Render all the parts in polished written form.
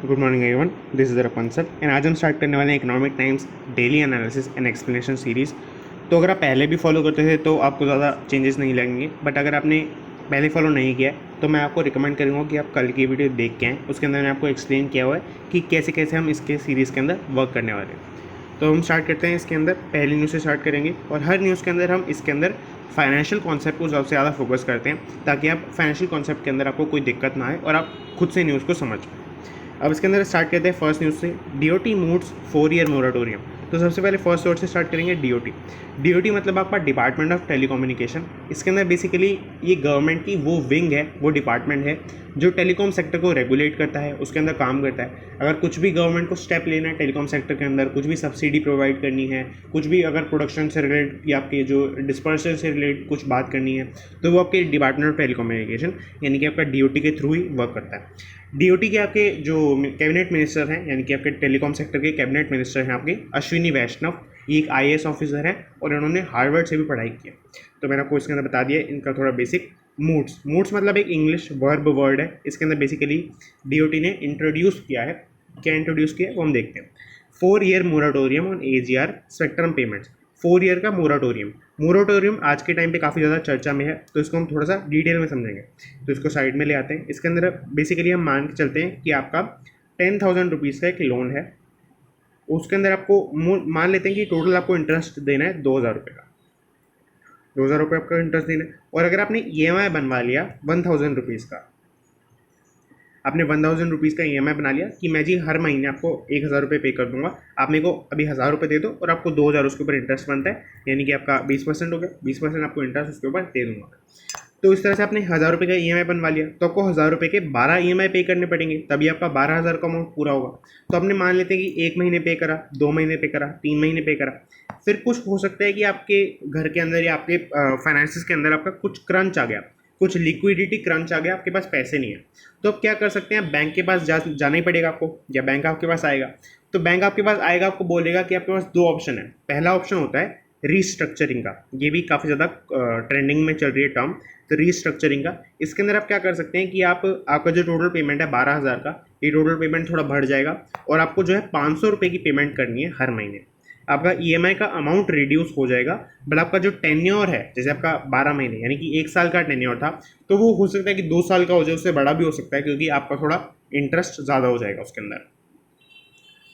Good morning everyone, this is Rapan sir and आज हम start करने वाले हैं Economic Times daily analysis and explanation series. तो अगर आप पहले भी फॉलो करते थे तो आपको ज़्यादा चेंजेस नहीं लगेंगे, बट अगर आपने पहले फॉलो नहीं किया है तो मैं आपको रिकमेंड करूँगा कि आप कल की वीडियो देख के आएँ। उसके अंदर मैंने आपको एक्सप्लेन किया हुआ है कि कैसे कैसे हम इसके सीरीज़ के अंदर वर्क करने वाले हैं। तो हम स्टार्ट करते हैं इसके अंदर, पहली न्यूज़ से स्टार्ट करेंगे और हर न्यूज़ के अंदर हम इसके अंदर फाइनेंशियल कॉन्सेप्ट को सबसे ज़्यादा फोकस करते हैं ताकि आप फाइनेंशियल कॉन्सेप्ट के अंदर आपको कोई दिक्कत ना आए और आप खुद से न्यूज़ को समझ पाएँ। अब इसके अंदर स्टार्ट करते हैं फर्स्ट न्यूज़ से, डीओटी मूव्स 4 ईयर मोराटोरियम। तो सबसे पहले फर्स्ट वर्ड से स्टार्ट करेंगे डीओटी। डीओटी मतलब आपका डिपार्टमेंट ऑफ टेलीकम्युनिकेशन। इसके अंदर बेसिकली ये गवर्नमेंट की वो विंग है, वो डिपार्टमेंट है जो टेलीकॉम सेक्टर को रेगुलेट करता है, उसके अंदर काम करता है। अगर कुछ भी गवर्नमेंट को स्टेप लेना है टेलीकॉम सेक्टर के अंदर, कुछ भी सब्सिडी प्रोवाइड करनी है, कुछ भी अगर प्रोडक्शन से रिलेटेड या आपके जो डिस्पर्सल से रिलेटेड कुछ बात करनी है, तो वो आपके डिपार्टमेंट ऑफ टेलीकम्युनिकेशन यानी कि आपका डीओटी के थ्रू ही वर्क करता है। डीओटी के आपके जो कैबिनेट मिनिस्टर हैं यानी कि आपके टेलीकॉम सेक्टर के कैबिनेट मिनिस्टर हैं आपके अश्विनी वैष्णव। ये एक आईएएस ऑफिसर है और इन्होंने हार्वर्ड से भी पढ़ाई की है। तो मैंने आपको इसके अंदर बता दिया इनका थोड़ा बेसिक। मूड्स मतलब एक इंग्लिश वर्ड है। इसके अंदर बेसिकली डीओटी ने इंट्रोड्यूस किया है। क्या इंट्रोड्यूस किया है वो हम देखते हैं। 4 year moratorium on AGR spectrum payments. 4 year का मोराटोरियम आज के टाइम पे काफ़ी ज़्यादा चर्चा में है, तो इसको हम थोड़ा सा डिटेल में समझेंगे। तो इसको साइड में ले आते हैं। इसके अंदर बेसिकली हम मान के चलते हैं कि आपका 10,000 रुपीज़ का एक लोन है। उसके अंदर आपको मान लेते हैं कि टोटल आपको इंटरेस्ट देना है 2,000 रुपये का। 2,000 रुपये आपका इंटरेस्ट देना है। और अगर आपने EMI बनवा लिया 1,000 रुपीज़ का, आपने 1,000 रुपीज़ का EMI बना लिया कि मैं जी हर महीने आपको 1,000 रुपये पे कर दूंगा, आप मेरे को अभी 1,000 रुपये दे दो और आपको 2,000 उसके ऊपर इंटरेस्ट बनता है, यानी कि आपका 20% हो गया। 20% आपको इंटरेस्ट उसके ऊपर दे दूंगा। तो इस तरह से आपने 1,000 रुपये का EMI बनवा लिया, तो आपको 1,000 रुपये के 12 EMI पे करने पड़ेंगे, तभी आपका 12,000 का अमाउंट पूरा होगा। तो आपने मान लेते हैं कि 1 महीने पे करा, 2 महीने पे करा, 3 महीने पे करा। फिर कुछ हो सकता है कि आपके घर के अंदर या आपके फाइनेंसिस के अंदर आपका कुछ क्रंच आ गया, कुछ लिक्विडिटी क्रंच आ गया, आपके पास पैसे नहीं है। तो आप क्या कर सकते हैं, बैंक के पास जाना ही पड़ेगा आपको, या बैंक आपके पास आएगा। तो बैंक आपके पास आएगा, आपको बोलेगा कि आपके पास 2 ऑप्शन है। पहला ऑप्शन होता है रीस्ट्रक्चरिंग का, ये भी काफ़ी ज़्यादा ट्रेंडिंग में चल रही है टर्म। तो रीस्ट्रक्चरिंग का, इसके अंदर आप क्या कर सकते हैं कि आपका जो टोटल पेमेंट है 12,000 का, ये टोटल पेमेंट थोड़ा बढ़ जाएगा और आपको जो है 500 रुपये की पेमेंट करनी है हर महीने। आपका EMI का अमाउंट रिड्यूस हो जाएगा, बट आपका जो टेन्योर है, जैसे आपका 12 महीने यानी कि 1 साल का टेन्योर था, तो वो हो सकता है कि 2 साल का हो जाए, उससे बड़ा भी हो सकता है, क्योंकि आपका थोड़ा इंटरेस्ट ज़्यादा हो जाएगा उसके अंदर।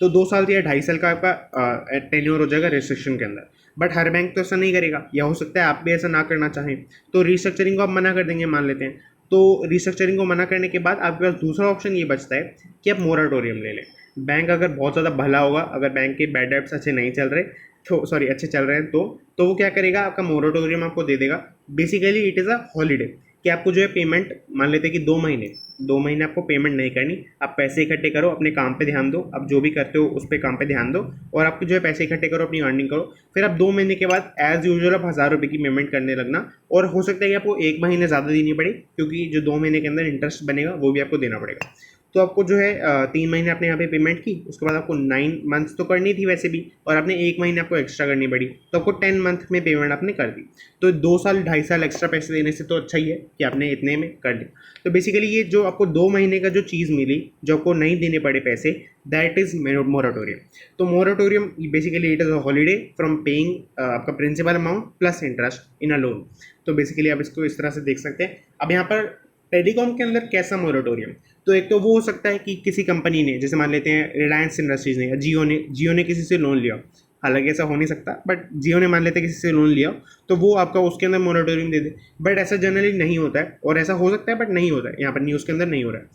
तो 2 साल या 2.5 साल का आपका टेन्योर हो जाएगा रिस्ट्रिक्शन के अंदर। बट हर बैंक तो ऐसा नहीं करेगा, या हो सकता है आप भी ऐसा ना करना चाहें, तो रिस्ट्रक्चरिंग को आप मना कर देंगे मान लेते हैं। तो रिस्ट्रक्चरिंग को मना करने के बाद आपके पास दूसरा ऑप्शन ये बचता है कि आप मोराटोरियम ले लें। बैंक अगर बहुत ज़्यादा भला होगा, अगर बैंक के बैड डेब्ट्स अच्छे नहीं चल रहे, तो सॉरी अच्छे चल रहे हैं, तो वो क्या करेगा, आपका मोराटोरियम आपको दे देगा। Basically it is a holiday कि आपको जो है पेमेंट, मान लेते हैं कि 2 महीने आपको पेमेंट नहीं करनी, आप पैसे इकट्ठे करो, अपने काम पे ध्यान दो, आप जो भी करते हो उस पर काम पे ध्यान दो, और आपको जो है पैसे इकट्ठे करो, अपनी अर्निंग करो। फिर आप 2 महीने के बाद एज यूजुअल आप 1,000 रुपये की पेमेंट करने लगना। और हो सकता है कि आपको 1 महीने ज़्यादा देनी पड़े, क्योंकि जो 2 महीने के अंदर इंटरेस्ट बनेगा वो भी आपको देना पड़ेगा। तो आपको जो है 3 महीने आपने यहाँ पे पेमेंट की, उसके बाद आपको 9 मंथ्स तो करनी थी वैसे भी, और आपने 1 महीने आपको एक्स्ट्रा करनी पड़ी, तो आपको 10 मंथ में पेमेंट आपने कर दी। तो 2 साल 2.5 साल एक्स्ट्रा पैसे देने से तो अच्छा ही है कि आपने इतने में कर दिया। तो बेसिकली ये जो आपको 2 महीने का जो चीज़ मिली, जो आपको नहीं देने पड़े पैसे, दैट इज़ मोराटोरियम। तो moratorium basically it is a holiday from paying आपका principal amount plus interest in a loan. तो बेसिकली आप इसको इस तरह से देख सकते हैं। अब यहाँ पर टेलीकॉम के अंदर कैसा मोराटोरियम, तो एक तो वो हो सकता है कि किसी कंपनी ने, जैसे मान लेते हैं रिलायंस इंडस्ट्रीज़ ने या जियो ने किसी से लोन लिया, हालांकि ऐसा हो नहीं सकता, बट जियो ने मान लेते हैं किसी से लोन लिया, तो वो आपका उसके अंदर मोराटोरियम दे दे। बट ऐसा जनरली नहीं होता है, और ऐसा हो सकता है बट नहीं होता है, यहाँ पर न्यूज़ के अंदर नहीं हो रहा है।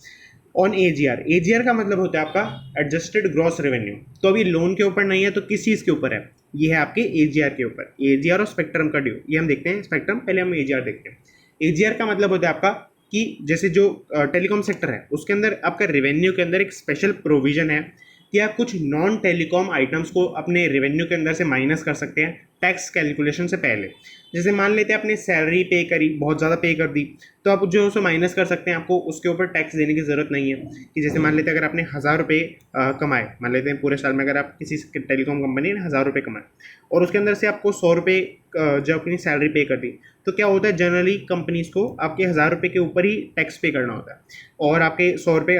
ऑन एजीआर का मतलब होता है आपका एडजस्टेड ग्रॉस रेवेन्यू। तो अभी लोन के ऊपर नहीं है, तो किस चीज़ के ऊपर है, ये है आपके एजीआर के ऊपर। एजीआर और स्पेक्ट्रम का ड्यू, ये हम देखते हैं स्पेक्ट्रम, पहले हम एजीआर देखते हैं। एजीआर का मतलब होता है आपका कि जैसे जो टेलीकॉम सेक्टर है उसके अंदर आपका रेवेन्यू के अंदर एक स्पेशल प्रोविजन है कि आप कुछ नॉन टेलीकॉम आइटम्स को अपने रेवेन्यू के अंदर से माइनस कर सकते हैं, टैक्स कैलकुलेशन से पहले। जैसे मान लेते हैं आपने सैलरी पे करी, बहुत ज़्यादा पे कर दी, तो आप जो है उसे माइनस कर सकते हैं, आपको उसके ऊपर टैक्स देने की ज़रूरत नहीं है। कि जैसे मान लेते हैं अगर आपने 1,000 रुपये कमाए, मान लेते हैं पूरे साल में अगर आप किसी टेलीकॉम कंपनी ने 1,000 रुपये कमाए और उसके अंदर से आपको 100 रुपये जो अपनी सैलरी पे कर दी, तो क्या होता है जनरली कंपनीज़ को आपके 1,000 रुपये के ऊपर ही टैक्स पे करना होता है और आपके 100 रुपये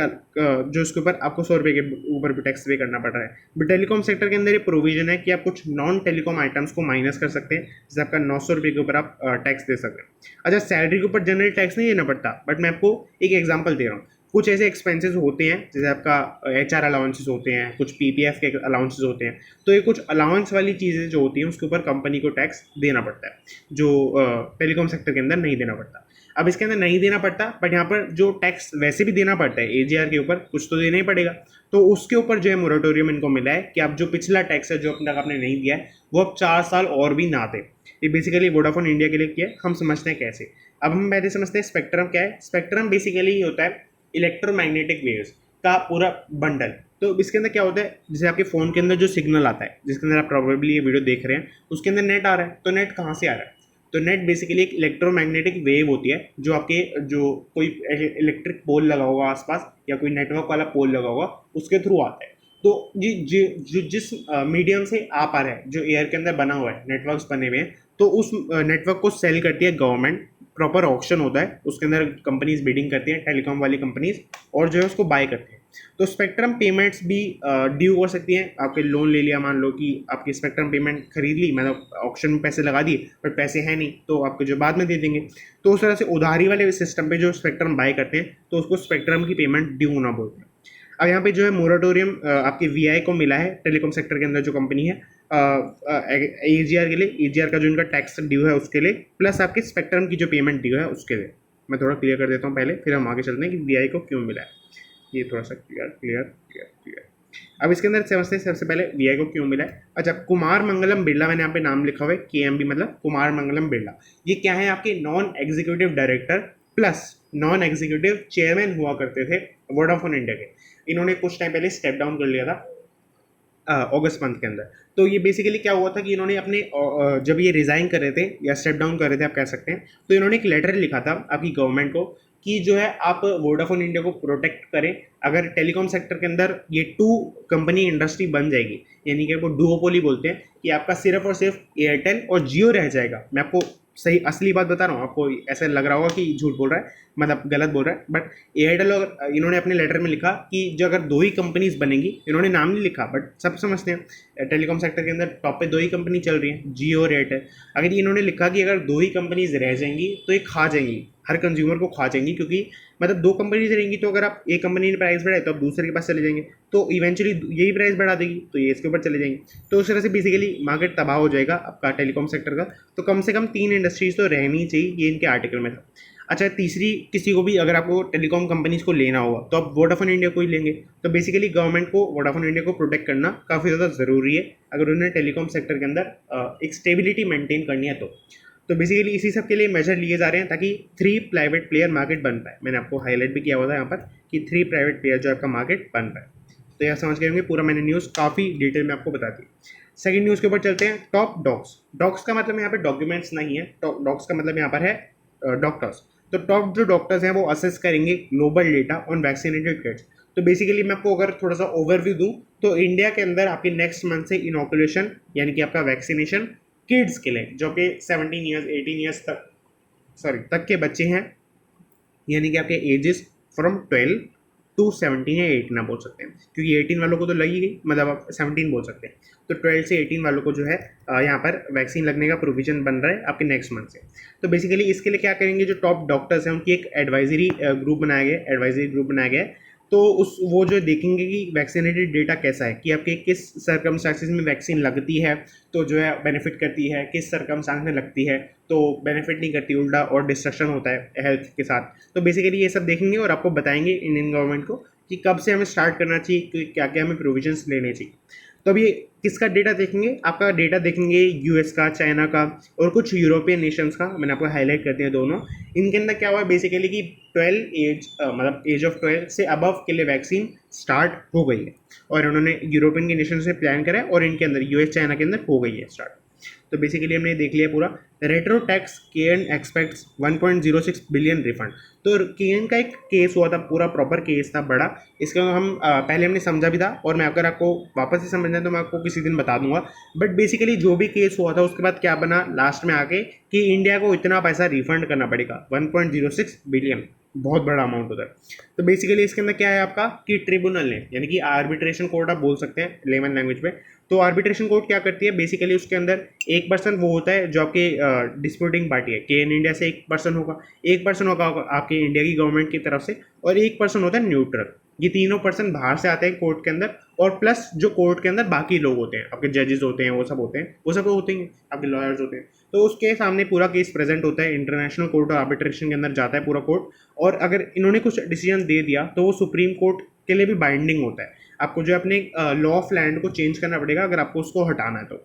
जो उसके ऊपर आपको 100 रुपये के ऊपर भी टैक्स पे करना पड़ रहा है। बट टेलीकॉम सेक्टर के अंदर ये प्रोविजन है कि आप कुछ नॉन टेलीकॉम आइटम्स को माइनस कर सकते हैं, जैसे आपका 900 रुपये के ऊपर आप टैक्स दे सकते हैं। अच्छा, सैलरी के ऊपर जनरली टैक्स नहीं देना पड़ता, बट मैं आपको एक एग्जांपल दे रहा हूँ। कुछ ऐसे एक्सपेंसेस होते हैं जैसे आपका HR अलाउंसेस होते हैं, कुछ PPF के अलाउंसेस होते हैं, तो ये कुछ अलाउंस वाली चीज़ें जो होती हैं उसके ऊपर कंपनी को टैक्स देना पड़ता है, जो टेलीकॉम सेक्टर के अंदर नहीं देना पड़ता। अब इसके अंदर नहीं देना पड़ता, बट यहाँ पर जो टैक्स वैसे भी देना पड़ता है AGR के ऊपर, कुछ तो देना ही पड़ेगा, तो उसके ऊपर जो है मोरेटोरियम इनको मिला है कि आप जो पिछला टैक्स है जो अब तक आपने नहीं दिया है वो अब 4 साल और भी ना दें। ये बेसिकली वोडाफोन इंडिया के लिए किया है। हम समझते हैं कैसे। अब हम पहले समझते हैं स्पेक्ट्रम क्या है। स्पेक्ट्रम बेसिकली ही होता है इलेक्ट्रोमैग्नेटिक वेव्स का पूरा बंडल। तो इसके अंदर क्या होता है, जैसे आपके फ़ोन के अंदर जो सिग्नल आता है, जिसके अंदर आप प्रोबेबली ये वीडियो देख रहे हैं, उसके अंदर नेट आ रहा है, तो नेट कहाँ से आ रहा है? तो नेट बेसिकली एक इलेक्ट्रोमैग्नेटिक वेव होती है जो आपके जो कोई इलेक्ट्रिक पोल लगा होगा आसपास या कोई नेटवर्क वाला पोल लगा होगा उसके थ्रू आता है। तो जिस मीडियम से आ पा रहा है, जो एयर के अंदर बना हुआ है, नेटवर्क्स बने हुए हैं, तो उस नेटवर्क को सेल करती है गवर्नमेंट। प्रॉपर ऑक्शन होता है, उसके अंदर कंपनीज बिडिंग करती हैं, टेलीकॉम वाली कंपनीज, और जो है उसको बाय करते हैं। तो स्पेक्ट्रम पेमेंट्स भी ड्यू हो सकती हैं। आपके लोन ले लिया, मान लो कि आपकी स्पेक्ट्रम पेमेंट खरीद ली, मतलब ऑक्शन में पैसे लगा दिए, पर पैसे हैं नहीं, तो आपको जो बाद में दे देंगे। तो उस तरह से उधारी वाले सिस्टम पे जो स्पेक्ट्रम बाय करते हैं, तो उसको स्पेक्ट्रम की पेमेंट ड्यू होना बोलते हैं। अब यहाँ पे जो है मोरेटोरियम आपके VI को मिला है, टेलीकॉम सेक्टर के अंदर जो कंपनी है, AGR के लिए, AGR का जो इनका टैक्स ड्यू है उसके लिए, प्लस आपके स्पेक्ट्रम की जो पेमेंट ड्यू है उसके लिए। मैं थोड़ा क्लियर कर देता हूँ पहले, फिर हम आगे चलते हैं कि VI को क्यों मिला है। ये थोड़ा सा क्लियर। अब इसके अंदर समझते हैं सबसे पहले VI को क्यों मिला है। अच्छा, कुमार मंगलम बिरला, मैंने यहाँ पे नाम लिखा हुआ है KMB, मतलब कुमार मंगलम बिरला। ये क्या है, आपके non executive director plus non executive chairman हुआ करते थे वोडाफोन इंडिया के। इन्होंने कुछ टाइम पहले स्टेप डाउन कर लिया था अगस्त मंथ के अंदर। तो ये बेसिकली क्या हुआ था कि इन्होंने अपने जब ये रिज़ाइन कर रहे थे या स्टेप डाउन कर रहे थे आप कह सकते हैं, तो इन्होंने एक लेटर लिखा था आपकी गवर्नमेंट को कि जो है आप वोडाफोन इंडिया को प्रोटेक्ट करें। अगर टेलीकॉम सेक्टर के अंदर ये 2 कंपनी इंडस्ट्री बन जाएगी, यानी कि वो डुओपोली बोलते हैं, कि आपका सिर्फ और सिर्फ एयरटेल और जियो रह जाएगा। मैं आपको सही असली बात बता रहा हूँ, आपको ऐसा लग रहा होगा कि झूठ बोल रहा है, मतलब गलत बोल रहा है, बट एयरटेल और इन्होंने अपने लेटर में लिखा कि जो अगर 2 ही कंपनीज बनेंगी, इन्होंने नाम नहीं लिखा बट सब समझते हैं टेलीकॉम सेक्टर के अंदर टॉप पे 2 ही कंपनी चल रही हैं, जियो और एयरटेल। अगर इन्होंने लिखा कि अगर 2 ही कंपनीज रह जाएंगी तो ये खा जाएंगी, हर कंज्यूमर को खा जाएंगी, क्योंकि मतलब 2 कंपनीज रहेंगी, तो अगर आप एक कंपनी ने प्राइस बढ़ाए तो आप दूसरे के पास चले जाएंगे, तो इवेंचुअली यही प्राइस बढ़ा देगी, तो ये इसके ऊपर चले जाएंगे। तो उस तरह से बेसिकली मार्केट तबाह हो जाएगा आपका टेलीकॉम सेक्टर का। तो कम से कम 3 इंडस्ट्रीज तो रहनी चाहिए, ये इनके आर्टिकल में था। अच्छा, तीसरी, किसी को भी अगर आपको टेलीकॉम कंपनीज को लेना होगा तो आप वोडाफोन इंडिया को ही लेंगे। तो बेसिकली गवर्नमेंट को वोडाफोन इंडिया को प्रोटेक्ट करना काफ़ी ज़्यादा ज़रूरी है अगर उन्हें टेलीकॉम सेक्टर के अंदर एक स्टेबिलिटी मेंटेन करनी है तो बेसिकली इसी सब के लिए मेजर लिए जा रहे हैं ताकि 3 प्राइवेट प्लेयर मार्केट बन पाए। मैंने आपको हाईलाइट भी किया हुआ था यहाँ पर कि 3 प्राइवेट प्लेयर जो आपका मार्केट बन पाए। तो यह समझ गए होंगे, पूरा मैंने न्यूज़ काफ़ी डिटेल में आपको बता दी। सेकंड न्यूज़ के ऊपर चलते हैं, टॉप डॉग्स। डॉग्स का मतलब यहाँ पर डॉक्यूमेंट्स नहीं है, डॉग्स का मतलब यहाँ पर है डॉक्टर्स। तो टॉप जो डॉक्टर्स हैं वो असेस करेंगे global data on vaccinated kids. तो बेसिकली मैं आपको अगर थोड़ा सा ओवरव्यू दूं तो इंडिया के अंदर आपके नेक्स्ट मंथ से इनोकुलेशन यानी कि आपका वैक्सीनेशन किड्स के लिए, जो कि 17 ईयर्स 18 ईयर्स तक के बच्चे हैं, यानी कि आपके एजेस फ्रॉम 12 टू 17 या 18 आप बोल सकते हैं, क्योंकि 18 वालों को तो लगी गई, मतलब आप 17 बोल सकते हैं। तो 12 से 18 वालों को जो है यहाँ पर वैक्सीन लगने का प्रोविजन बन रहा है आपके नेक्स्ट मंथ से। तो बेसिकली इसके लिए क्या करेंगे, जो टॉप डॉक्टर्स हैं उनकी एक एडवाइजरी ग्रुप बनाया गया है। तो वो जो देखेंगे कि वैक्सीनेटेड डेटा कैसा है, कि आपके किस सर्कमस्टांसेस में वैक्सीन लगती है तो जो है बेनिफिट करती है, किस सर्कमस्टांस में लगती है तो बेनिफिट नहीं करती, उल्टा और डिस्ट्रक्शन होता है हेल्थ के साथ। तो बेसिकली ये सब देखेंगे और आपको बताएंगे इंडियन गवर्नमेंट को कि कब से हमें स्टार्ट करना चाहिए, क्या क्या हमें प्रोविजंस लेने चाहिए। तो अब ये किसका डेटा देखेंगे, आपका डेटा देखेंगे US का, चाइना का और कुछ यूरोपियन नेशंस का। मैंने आपको हाईलाइट करते हैं दोनों। इनके अंदर क्या हुआ है बेसिकली कि 12 एज ऑफ 12 से अबव के लिए वैक्सीन स्टार्ट हो गई है और उन्होंने यूरोपियन के नेशन से प्लान करा है और इनके अंदर US चाइना के अंदर हो गई है स्टार्ट। तो बेसिकली हमने देख लिया पूरा। Retro tax Cairn expects 1.06 billion refund. तो केएन का एक केस हुआ था, पूरा प्रॉपर केस था बड़ा। इसका हम पहले हमने समझा भी था, और मैं अगर आपको वापस से समझना है तो मैं आपको किसी दिन बता दूंगा। बट बेसिकली जो भी केस हुआ था उसके बाद क्या बना लास्ट में आके कि इंडिया को इतना पैसा रिफंड करना पड़ेगा, 1.06 बिलियन, बहुत बड़ा अमाउंट होता है। तो बेसिकली इसके अंदर क्या है आपका कि ट्रिब्यूनल ने, यानी कि आर्बिट्रेशन कोर्ट आप बोल सकते हैं लेमन लैंग्वेज में। तो आर्बिट्रेशन कोर्ट क्या करती है बेसिकली, उसके अंदर एक पर्सन वो होता है जो आपके डिस्प्यूटिंग पार्टी है। के इन इंडिया से एक पर्सन होगा, एक पर्सन होगा आपके इंडिया की गवर्नमेंट की तरफ से, और एक पर्सन होता है न्यूट्रल। ये तीनों पर्सन बाहर से आते हैं कोर्ट के अंदर, और प्लस जो कोर्ट के अंदर बाकी लोग होते हैं, आपके जजेस होते हैं, वो सब होते हैं, वो सब होते हैं आपके लॉयर्स होते हैं। तो उसके सामने पूरा केस प्रेजेंट होता है, इंटरनेशनल कोर्ट ऑफ आर्बिट्रेशन के अंदर जाता है पूरा कोर्ट। और अगर इन्होंने कुछ डिसीजन दे दिया तो वो सुप्रीम कोर्ट के लिए भी बाइंडिंग होता है। आपको जो अपने लॉ ऑफ लैंड को चेंज करना पड़ेगा अगर आपको उसको हटाना है तो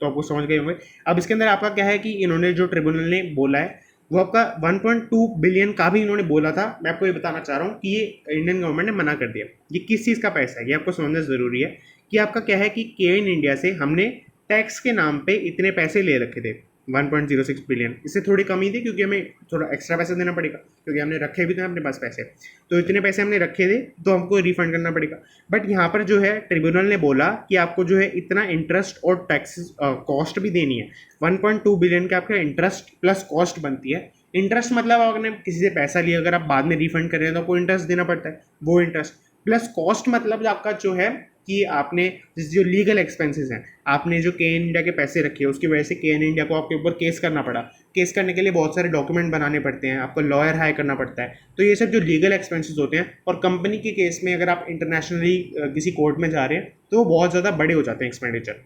आपको समझ गए होंगे। अब इसके अंदर आपका क्या है कि इन्होंने जो ट्रिब्यूनल ने बोला है वो आपका 1.2 बिलियन का भी इन्होंने बोला था। मैं आपको ये बताना चाह रहा हूँ कि ये इंडियन गवर्नमेंट ने मना कर दिया। ये किस चीज़ का पैसा है ये आपको समझना ज़रूरी है। कि आपका क्या है कि के इन इंडिया से हमने टैक्स के नाम पे इतने पैसे ले रखे थे, 1.06 बिलियन। इससे थोड़ी कमी थी क्योंकि हमें थोड़ा एक्स्ट्रा पैसा देना पड़ेगा, क्योंकि हमने रखे भी थे अपने पास पैसे। तो इतने पैसे हमने रखे थे तो हमको रिफंड करना पड़ेगा। बट यहाँ पर जो है ट्रिब्यूनल ने बोला कि आपको जो है इतना इंटरेस्ट और टैक्सेस कॉस्ट भी देनी है। 1.2 बिलियन का आपका इंटरेस्ट प्लस कॉस्ट बनती है। इंटरेस्ट मतलब आपने किसी से पैसा लिया, अगर आप बाद में रिफंड कर रहे हैं तो आपको इंटरेस्ट देना पड़ता है, वो इंटरेस्ट। प्लस कॉस्ट मतलब आपका जो है कि आपने जो लीगल एक्सपेंसेस हैं, आपने जो के एन इंडिया के पैसे रखे हैं उसकी वजह से के एन इंडिया को आपके ऊपर केस करना पड़ा। केस करने के लिए बहुत सारे डॉक्यूमेंट बनाने पड़ते हैं, आपको लॉयर हायर करना पड़ता है। तो ये सब जो लीगल एक्सपेंसेस होते हैं, और कंपनी के केस में अगर आप इंटरनेशनली किसी कोर्ट में जा रहे हैं तो वो बहुत ज़्यादा बड़े हो जाते हैं एक्सपेंडिचर।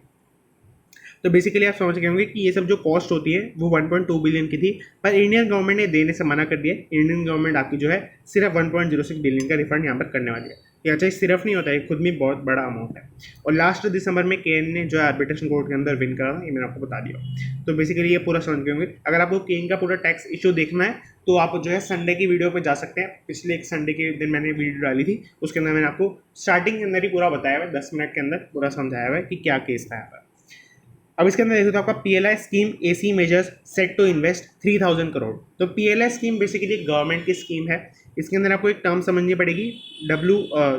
तो बेसिकली आप समझ गए होंगे कि ये सब जो कॉस्ट होती है वो 1.2 बिलियन की थी, पर इंडियन गवर्नमेंट ने देने से मना कर दिया। इंडियन गवर्नमेंट आपकी जो है सिर्फ 1.06 बिलियन का रिफंड यहाँ पर करने वाली है। ये अच्छा सिर्फ नहीं होता है, खुद में बहुत बड़ा अमाउंट है। और लास्ट दिसंबर में केन ने जो है आर्बिट्रेशन कोर्ट के अंदर विन करा था, ये मैंने आपको बता दिया। तो बेसिकली ये पूरा समझ गए होंगे। अगर आपको केन का पूरा टैक्स इशू देखना है तो आप जो है संडे की वीडियो पे जा सकते हैं। पिछले एक संडे के दिन मैंने वीडियो डाली थी, उसके अंदर मैंने आपको स्टार्टिंग के अंदर ही पूरा बताया हुआ है, 10 मिनट के अंदर पूरा समझाया हुआ है कि क्या केस था यहाँ पर। अब इसके अंदर देखो तो आपका PLI scheme AC measures set to invest 3000 crore. तो पीएलआई स्कीम बेसिकली गवर्नमेंट की स्कीम है। इसके अंदर आपको एक टर्म समझनी पड़ेगी, डब्ल्यू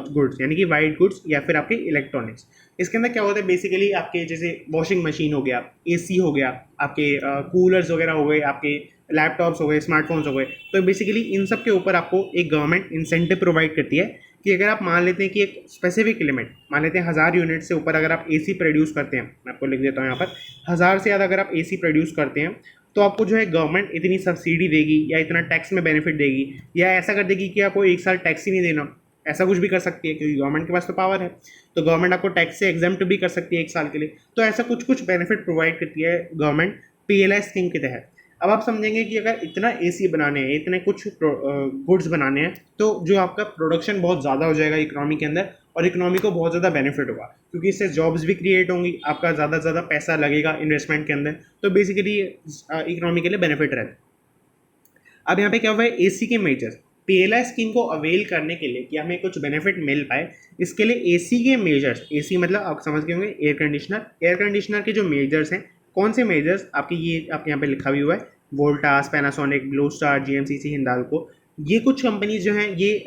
गुड्स, यानी कि वाइट गुड्स या फिर आपके इलेक्ट्रॉनिक्स। इसके अंदर क्या होता है बेसिकली, आपके जैसे वॉशिंग मशीन हो गया, एसी हो गया, आपके कूलर्स वगैरह हो गए, आपके लैपटॉप्स हो गए, स्मार्टफोन्स हो गए। तो बेसिकली इन सब के ऊपर आपको एक गवर्नमेंट इंसेंटिव प्रोवाइड करती है कि अगर आप मान लेते हैं कि एक स्पेसिफिक लिमिट, मान लेते हैं 1000 यूनिट से ऊपर अगर आप एसी प्रोड्यूस करते हैं, मैं आपको लिख देता हूँ यहाँ पर, 1000 से ज़्यादा अगर आप एसी प्रोड्यूस करते हैं तो आपको जो है गवर्नमेंट इतनी सब्सिडी देगी या इतना टैक्स में बेनिफिट देगी, या ऐसा कर देगी कि आपको एक साल टैक्स ही नहीं देना। ऐसा कुछ भी कर सकती है क्योंकि गवर्नमेंट के पास तो पावर है। तो गवर्नमेंट आपको टैक्स से एग्जाम्प्ट भी कर सकती है एक साल के लिए। तो ऐसा कुछ कुछ बेनिफिट प्रोवाइड करती है गवर्नमेंट पीएलआई स्कीम के तहत। अब आप समझेंगे कि अगर इतना एसी बनाने हैं, इतने कुछ गुड्स बनाने हैं, तो जो आपका प्रोडक्शन बहुत ज़्यादा हो जाएगा इकोनॉमी के अंदर, और इकोनॉमी को बहुत ज़्यादा बेनिफिट होगा क्योंकि इससे जॉब्स भी क्रिएट होंगी, आपका ज़्यादा से ज़्यादा पैसा लगेगा इन्वेस्टमेंट के अंदर। तो बेसिकली इकोनॉमी के लिए बेनिफिट रहता है। अब यहाँ पे क्या हुआ है, एसी के मेजर्स, पीएलआई स्कीम को अवेल करने के लिए कि हमें कुछ बेनिफिट मिल पाए, इसके लिए एसी के मेजर्स, एसी मतलब आप समझ गए होंगे एयर कंडीशनर, एयर कंडीशनर के जो मेजर्स हैं, कौन से मेजर्स आपकी, ये आपके यहाँ पे लिखा भी हुआ है, Voltas, Panasonic, Blue Star, GMCC, Hindalco, ये कुछ कंपनीज जो हैं ये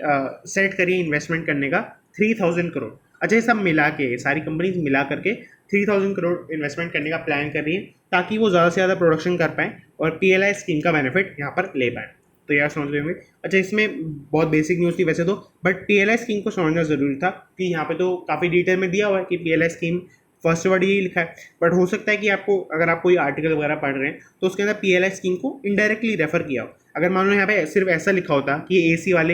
सेट करिए इन्वेस्टमेंट करने का 3000 करोड़। अच्छा ये सब मिला के, सारी कंपनीज मिला करके 3000 करोड़ इन्वेस्टमेंट करने का प्लान कर रही है ताकि वो ज़्यादा से ज़्यादा प्रोडक्शन कर पाएँ और पीएलआई स्कीम का बेनिफिट यहाँ पर ले पाएँ। तो यार समझ रहे होंगे। अच्छा इसमें बहुत बेसिक न्यूज़ थी वैसे तो, बट पीएलआई स्कीम को समझना ज़रूरी था कि यहाँ पे तो काफ़ी डिटेल में दिया हुआ है कि पीएलआई स्कीम, फर्स्ट वर्ड यही लिखा है। बट हो सकता है कि आपको, अगर आप कोई आर्टिकल वगैरह पढ़ रहे हैं तो उसके अंदर पीएलआई स्कीम को इनडायरेक्टली रेफर किया हो। अगर मान लो यहाँ पे सिर्फ ऐसा लिखा होता कि एसी वाले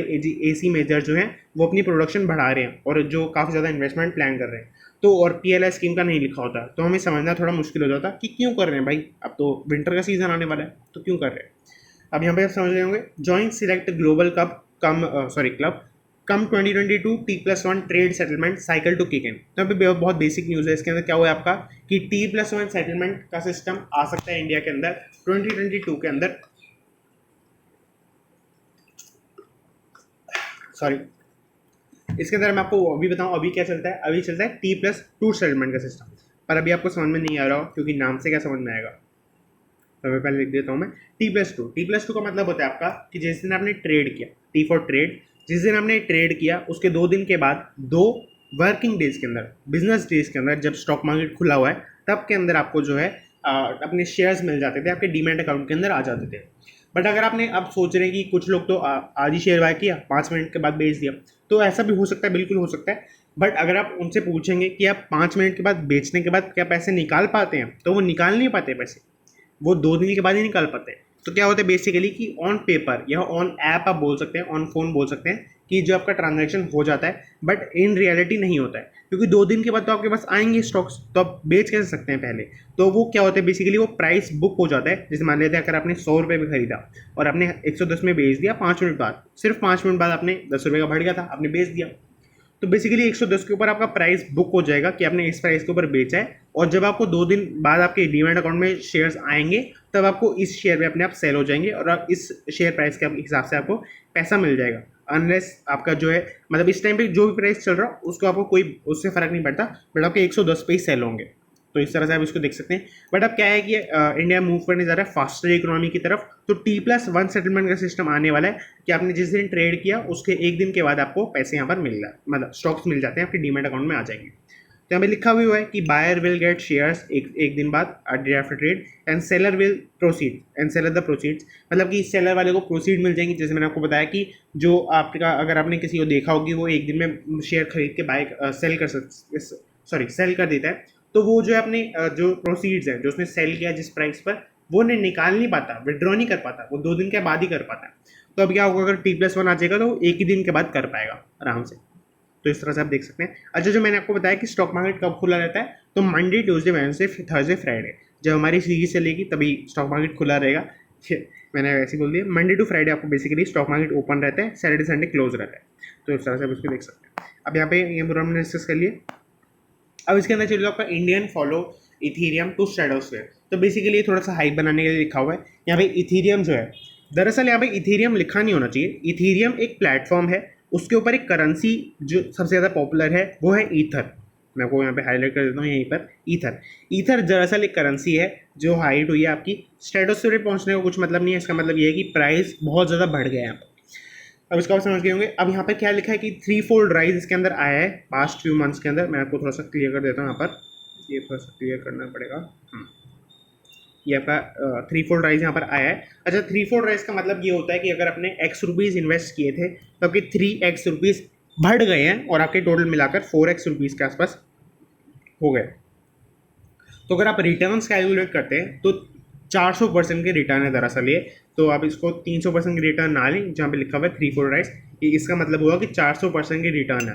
एसी मेजर जो हैं वो अपनी प्रोडक्शन बढ़ा रहे हैं और जो काफ़ी ज़्यादा इन्वेस्टमेंट प्लान कर रहे हैं, तो और पीएलआई स्कीम का नहीं लिखा होता तो हमें समझना थोड़ा मुश्किल हो जाता कि क्यों कर रहे हैं भाई, अब तो विंटर का सीज़न आने वाला है तो क्यों कर रहे हैं। अब यहाँ पे आप समझ रहे होंगे, joint select global club come 2022 T+1 trade settlement cycle to kick in. तो यहाँ पे बहुत बेसिक न्यूज़ है। इसके अंदर क्या हुआ है आपका कि T+1 सेटलमेंट का सिस्टम आ सकता है इंडिया के अंदर 2022 के अंदर, सॉरी इसके अंदर मैं आपको अभी बताऊं अभी क्या चलता है। अभी चलता है T+2 सेटलमेंट का सिस्टम। पर अभी आपको समझ में नहीं आ रहा हो क्योंकि नाम से क्या समझ में आएगा, तो मैं पहले लिख देता हूँ मैं T+2। T+2 का मतलब होता है आपका कि जिस दिन आपने ट्रेड किया, T फॉर ट्रेड, जिस दिन आपने ट्रेड किया उसके 2 दिन के बाद, 2 वर्किंग डेज के अंदर, बिजनेस डेज के अंदर, जब स्टॉक मार्केट खुला हुआ है तब के अंदर आपको जो है अपने शेयर्स मिल जाते थे, आपके डीमैट अकाउंट के अंदर आ जाते थे। बट अगर आपने अब सोच रहे हैं कि कुछ लोग तो आज ही शेयर बाय किया, 5 मिनट के बाद बेच दिया, तो ऐसा भी हो सकता है, बिल्कुल हो सकता है। बट अगर आप उनसे पूछेंगे कि आप 5 मिनट के बाद बेचने के बाद क्या पैसे निकाल पाते हैं, तो वो निकाल नहीं पाते पैसे, वो 2 दिन के बाद ही निकाल पाते हैं। तो क्या होता है बेसिकली कि ऑन पेपर या ऑन ऐप आप बोल सकते हैं, ऑन फोन बोल सकते हैं कि जो आपका ट्रांजैक्शन हो जाता है, बट इन रियलिटी नहीं होता है, क्योंकि 2 दिन के बाद तो आपके पास आएंगे स्टॉक्स, तो आप बेच कैसे सकते हैं पहले। तो वो क्या होता है बेसिकली, वो प्राइस बुक हो जाता है। जैसे मान लेते हैं अगर आपने 100 रुपये में खरीदा और आपने 110 में बेच दिया 5 मिनट बाद, सिर्फ 5 मिनट बाद आपने 10 रुपये का बढ़ गया था, आपने बेच दिया, तो बेसिकली 110 के ऊपर आपका प्राइस बुक हो जाएगा कि आपने इस प्राइस के ऊपर बेचा है। और जब आपको 2 दिन बाद आपके डीमैट अकाउंट में शेयर्स आएंगे, तब आपको इस शेयर में अपने आप सेल हो जाएंगे और आप इस शेयर प्राइस के हिसाब से आपको पैसा मिल जाएगा। अनलेस आपका जो है मतलब इस टाइम पे जो भी प्राइस चल रहा हो उसको आपको कोई उससे फ़र्क नहीं पड़ता, बट आपके 110 पे ही सेल होंगे। तो इस तरह से आप इसको देख सकते हैं। बट अब क्या है कि इंडिया मूव करने जा रहा है फास्टर इकोनॉमी की तरफ, तो T+1 सेटलमेंट का सिस्टम आने वाला है कि आपने जिस दिन ट्रेड किया उसके 1 दिन के बाद आपको पैसे यहाँ पर मिल रहा है, मतलब स्टॉक्स मिल जाते हैं, आपके डीमैट अकाउंट में आ जाएंगे। तो यहाँ पे लिखा हुआ है कि बायर विल गेट शेयर्स एक दिन बाद day after trade, and seller will proceed and seller the proceeds, मतलब कि सेलर वाले को प्रोसीड मिल जाएंगी। जैसे मैंने आपको बताया कि जो आपका, अगर आपने किसी को देखा होगी वो एक दिन में शेयर खरीद के बाय सेल कर देता है, तो वो जो है अपने जो प्रोसीड्स हैं जो उसने सेल किया जिस प्राइस पर, वो निकाल नहीं पाता, विड्रॉ नहीं कर पाता, वो 2 दिन के बाद ही कर पाता है। तो अब क्या होगा, अगर T+1 आ जाएगा तो वो एक ही दिन के बाद कर पाएगा आराम से। तो इस तरह से आप देख सकते हैं। अच्छा, जो मैंने आपको बताया कि स्टॉक मार्केट कब खुला रहता है, तो Monday, Tuesday, Wednesday, Thursday, Friday, जब हमारी सीरीज चलेगी तभी स्टॉक मार्केट खुला रहेगा। मैंने वैसे ही बोल दिया, मंडे टू फ्राइडे आपको बेसिकली स्टॉक मार्केट ओपन रहता है, सैटरडे संडे क्लोज रहता है। तो इस तरह से आप इसको देख सकते हैं। अब यहाँ पे ये पूरा हमने डिस्कस कर लिया। अब इसके अंदर चलिए आपका Indian follow Ethereum to stratosphere. तो बेसिकली ये थोड़ा सा हाइप बनाने के लिए लिखा हुआ है यहाँ पे इथीरियम जो है। दरअसल यहाँ पे इथीरियम लिखा नहीं होना चाहिए, इथीरियम एक प्लेटफॉर्म है, उसके ऊपर एक करेंसी जो सबसे ज़्यादा पॉपुलर है वो है ईथर। मैं आपको यहाँ पे हाईलाइट कर देता हूँ यहीं पर, ईथर। ईथर दरअसल एक करेंसी है जो हाइट हुई है आपकी स्ट्रेटोस्फेयर पहुँचने का कुछ मतलब नहीं है, इसका मतलब ये है कि प्राइस बहुत ज़्यादा बढ़ गया है यहाँ पर। अब इसका आप समझ गए होंगे। अब यहाँ पर क्या लिखा है कि 3-fold राइज इसके अंदर आया है पास्ट फ्यू मंथ्स के अंदर। मैं आपको थोड़ा सा क्लियर कर देता हूँ यहाँ पर, ये थोड़ा सा क्लियर करना पड़ेगा। ये आपका 3-fold राइज यहाँ पर आया है। अच्छा, 3-fold राइज का मतलब ये होता है कि अगर आपने x रुपीज़ इन्वेस्ट किए थे तो आपके 3x रुपीज़ बढ़ गए हैं और आपके टोटल मिलाकर 4x रुपीज़ के आसपास हो गए। तो अगर आप रिटर्न्स कैलकुलेट करते हैं तो 400% के रिटर्न है दरअसल ये। तो आप इसको 300% के रिटर्न ना लें, जहाँ पे लिखा हुआ है 3-4 राइज, इसका मतलब हुआ कि 400% के रिटर्न है